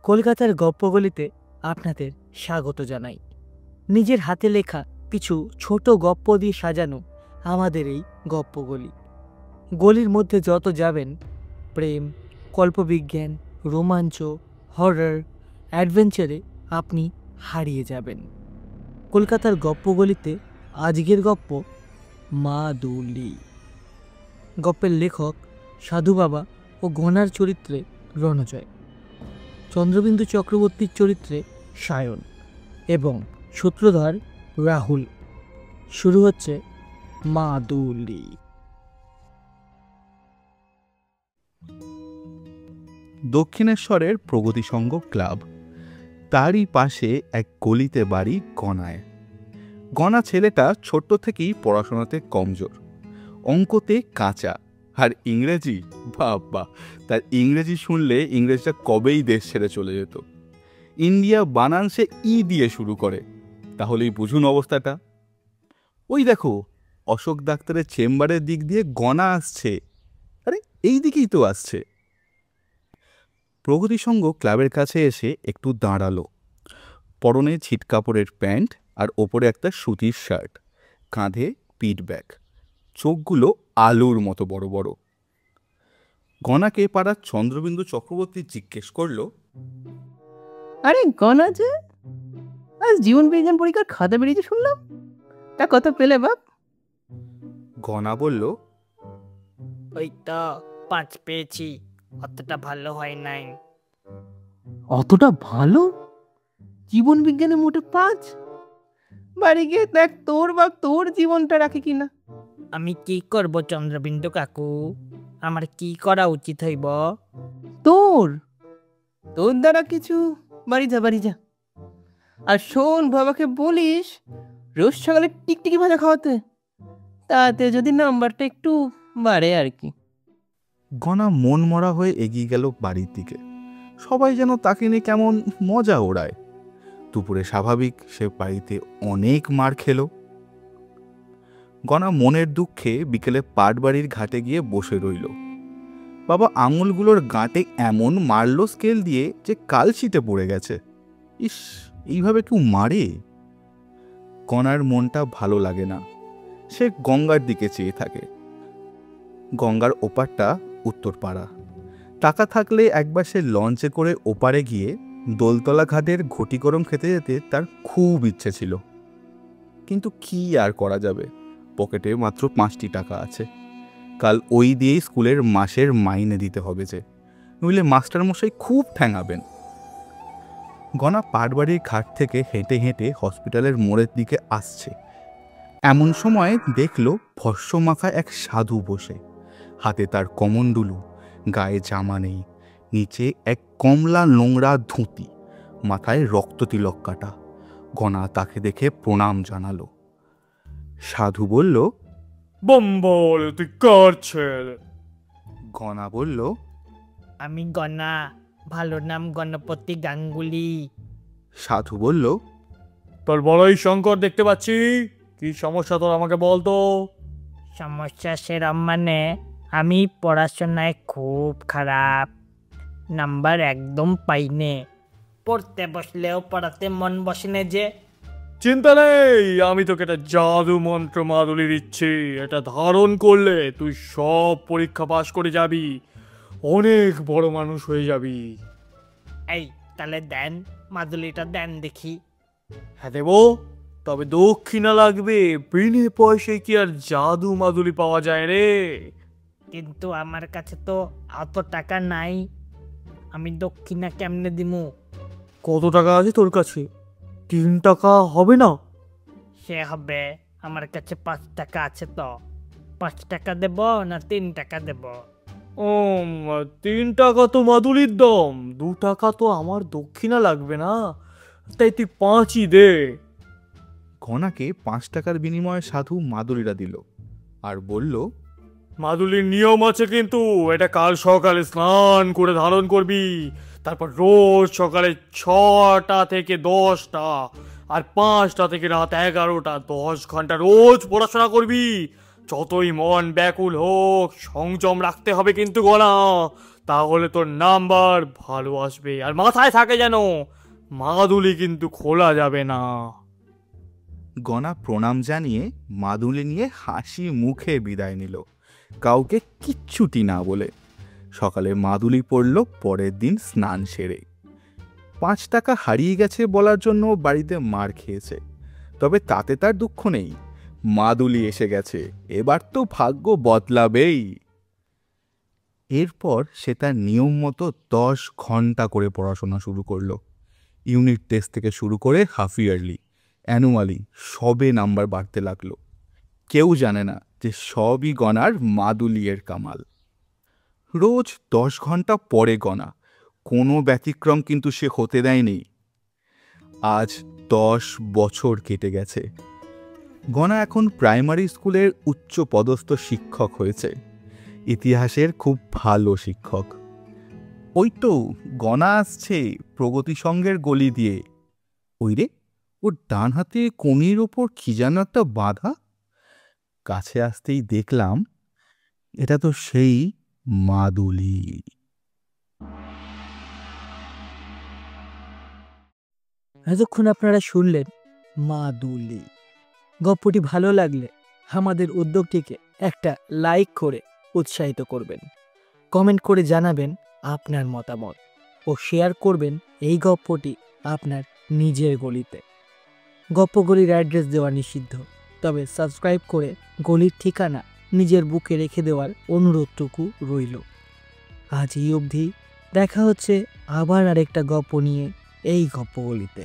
কলকাতার গপ্পগুলিতে আপনাদের স্বাগত জানাই। নিজের হাতে লেখা কিছু ছোট গপ্প দিয়ে সাজানো আমাদের এই গপ্পগুলি। গলির মধ্যে যত যাবেন, প্রেম, কল্পবিজ্ঞান, রোমাঞ্চ, হরর, অ্যাডভেঞ্চারে আপনি হারিয়ে যাবেন। কলকাতার গপ্পগুলিতে আজকের গপ্প মা দুলি। গপ্পের লেখক সাধু বাবা ও গণার চরিত্রে রণজয়, চন্দ্রবিন্দু চক্রবর্তীর চরিত্রে সায়ন এবং সূত্রধর রাহুল। শুরু হচ্ছে মা দুলি। দক্ষিণেশ্বরের প্রগতি সংঘ ক্লাব, তারই পাশে এক গলিতে বাড়ি গনায়। গনা ছেলেটা ছোট্ট থেকেই পড়াশোনাতে কমজোর, অঙ্কতে কাঁচা, আর ইংরেজি বাবা, তার ইংরেজি শুনলে ইংরেজটা কবেই দেশ ছেড়ে চলে যেত। ইন্ডিয়া বানান সে ই দিয়ে শুরু করে, তাহলেই বুঝুন অবস্থাটা। ওই দেখো, অশোক ডাক্তারের চেম্বারের দিক দিয়ে গনা আসছে। আরে এই দিকেই তো আসছে। প্রগতি সংঘ ক্লাবের কাছে এসে একটু দাঁড়ালো। পরনে ছিটকাপড়ের প্যান্ট আর ওপরে একটা সুতির শার্ট, কাঁধে পিঠ ব্যাগ, চোখগুলো আলুর মতো বড় বড়। গনাকে পাড়ার চন্দ্রবিন্দু চক্রবর্তী জিজ্ঞেস করলো, আরে গনা যে আজ জীবন বিজ্ঞান পরীক্ষার খাতা বেরিয়েছে শুনলাম, তা কত পেলে বাপ? গনা বলল, ওই তো 5 পেয়েছি, অতটা ভালো হয় নাই। অতটা ভালো? জীবন বিজ্ঞানে মোটে 5? বাড়ি গিয়ে দেখ তোর বাপ তোর জীবনটা রাখে কিনা। আমি কি করব চন্দ্রবিন্দু কাকু? আমার কি করা উচিত হইব? তোর তোর দ্বারা কিছু, বাড়ি যা বাড়ি যা। আর শোন, বাবাকে বলিস রোজ সকালে টিকটিকি ভাজা খাওয়াতে, তাতে যদি নাম্বারটা একটু বাড়ে আর কি। গনা মন মরা হয়ে এগিয়ে গেল বাড়ির দিকে। সবাই যেন তাকে নিয়ে কেমন মজা ওড়ায়। দুপুরে স্বাভাবিক সে বাড়িতে অনেক মার খেল। গনা মনের দুঃখে বিকেলে পাটবাড়ির ঘাটে গিয়ে বসে রইল। বাবা আঙুলগুলোর গাঁটে এমন মারল স্কেল দিয়ে যে কালশিটে পড়ে গেছে। ইস, এইভাবে কেউ মারে? গনার মনটা ভালো লাগে না। সে গঙ্গার দিকে চেয়ে থাকে। গঙ্গার ওপারটা উত্তরপাড়া। টাকা থাকলে একবার সে লঞ্চে করে ওপারে গিয়ে দোলতলা ঘাটের ঘটি গরম খেতে যেতে তার খুব ইচ্ছে ছিল। কিন্তু কি আর করা যাবে, পকেটে মাত্র 5টি টাকা আছে। কাল ওই দিয়েই স্কুলের মাসের মাইনে দিতে হবে, যে নইলে মাস্টারমশাই খুব ঠ্যাঙাবেন। গনা পাটবাড়ির ঘাট থেকে হেঁটে হেঁটে হসপিটালের মোড়ের দিকে আসছে। এমন সময় দেখল ভস্য মাখা এক সাধু বসে, হাতে তার কমণ্ডলু, গায়ে জামা নেই, নিচে এক কমলা নোংরা ধুতি, মাথায় রক্ত তিলক কাটা। গনা তাকে দেখে প্রণাম জানালো। সাধু বলল, বম্বল, তুই কার ছেলে? গনা বলল, আমি গনা, ভালো নাম গণপতি গাঙ্গুলি। সাধু বলল, তোর বড়ই শঙ্কর দেখতে পাচ্ছি, কি সমস্যা তোর আমাকে বল তো। সমস্যা সেরম মানে, আমি পড়াশোনায় খুব খারাপ, নাম্বার একদম পাইনে, পড়তে বসলেও পড়াতে মন বসেনে যে। চিন্তা নেই, আমি তোকে একটা জাদু মন্ত্র মাদুলি দিচ্ছি। এটা ধারণ করলে তুই সব পরীক্ষা পাশ করে যাবি, অনেক বড় মানুষ হয়ে যাবি। এই তাহলে দেন, মাদুলিটা দেন দেখি। হ্যাঁ দেবো, তবে দক্ষিণা লাগবে। বিনে পয়সায় কি আর জাদু মাদুলি পাওয়া যায় রে? কিন্তু আমার কাছে তো অত টাকা নাই, আমি দক্ষিণা কেমনে দিমু? কত টাকা আছে তোর কাছে? 3 টাকা হবে না? সে হবে, আমার কাছে 5 টাকা আছে তো। 5 টাকা দেব না 3 টাকা দেব? 3 টাকা তো মাদুলির দাম, 2 টাকা তো আমার দক্ষিণা লাগবে না, তাই তুই 5ই দে। গনাকে 5 টাকার বিনিময়ে সাধু মাদুলিটা দিল আর বলল, মাদুলির নিয়ম আছে কিন্তু, এটা কাল সকালে স্নান করে ধারণ করবি, তারপর রোজ সকালে 6টা থেকে 10টা আর 5টা থেকে রাত 11টা 10 ঘন্টা রোজ পড়াশোনা করবি। যতই মন ব্যাকুল হোক, সংযম রাখতে হবে কিন্তু গনা, তাহলে তোর নাম্বার ভালো আসবে। আর মাথায় থাকে যেন মাদুলি কিন্তু খোলা যাবে না। গনা প্রণাম জানিয়ে মাদুলি নিয়ে হাসি মুখে বিদায় নিল, কাউকে কিচ্ছুটি না বলে। সকালে মাদুলি পড়ল পরের দিন স্নান সেরে। 5 টাকা হারিয়ে গেছে বলার জন্য বাড়িতে মার খেয়েছে, তবে তাতে তার দুঃখ নেই। মাদুলি এসে গেছে, এবার তো ভাগ্য বদলাবেই। এরপর সে তার নিয়ম মতো 10 ঘন্টা করে পড়াশোনা শুরু করলো। ইউনিট টেস্ট থেকে শুরু করে হাফ ইয়ারলি, অ্যানুয়ালি সবে নাম্বার বাড়তে লাগলো। কেউ জানে না যে সবই গনার মাদুলিয়ের কামাল। রোজ 10 ঘন্টা পড়ে গনা, কোনো ব্যতিক্রম কিন্তু সে হতে দেয়নি। আজ 10 বছর কেটে গেছে। গনা এখন প্রাইমারি স্কুলের উচ্চ পদস্থ শিক্ষক হয়েছে, ইতিহাসের খুব ভালো শিক্ষক। ওই তো গনা আসছে প্রগতি সংঘের গলি দিয়ে। ওই রে, ওর ডান হাতে কোণের ওপর কি যেন একটা বাঁধা। কাছে আসতেই দেখলাম এটা তো সেই মাদুলি। এতক্ষণ আপনারা শুনলেন মাদুলি। গল্পটি ভালো লাগলে আমাদের উদ্যোগটিকে একটা লাইক করে উৎসাহিত করবেন, কমেন্ট করে জানাবেন আপনার মতামত ও শেয়ার করবেন এই গল্পটি আপনার নিজের গলিতে। গল্পগুলির অ্যাড্রেস দেওয়া নিষিদ্ধ, তবে সাবস্ক্রাইব করে গলির ঠিকানা নিজের বুকে রেখে দেওয়ার অনুরোধটুকু রইল। আজ এই অবধি, দেখা হচ্ছে আবার আরেকটা গল্প নিয়ে এই গল্পগুলিতে।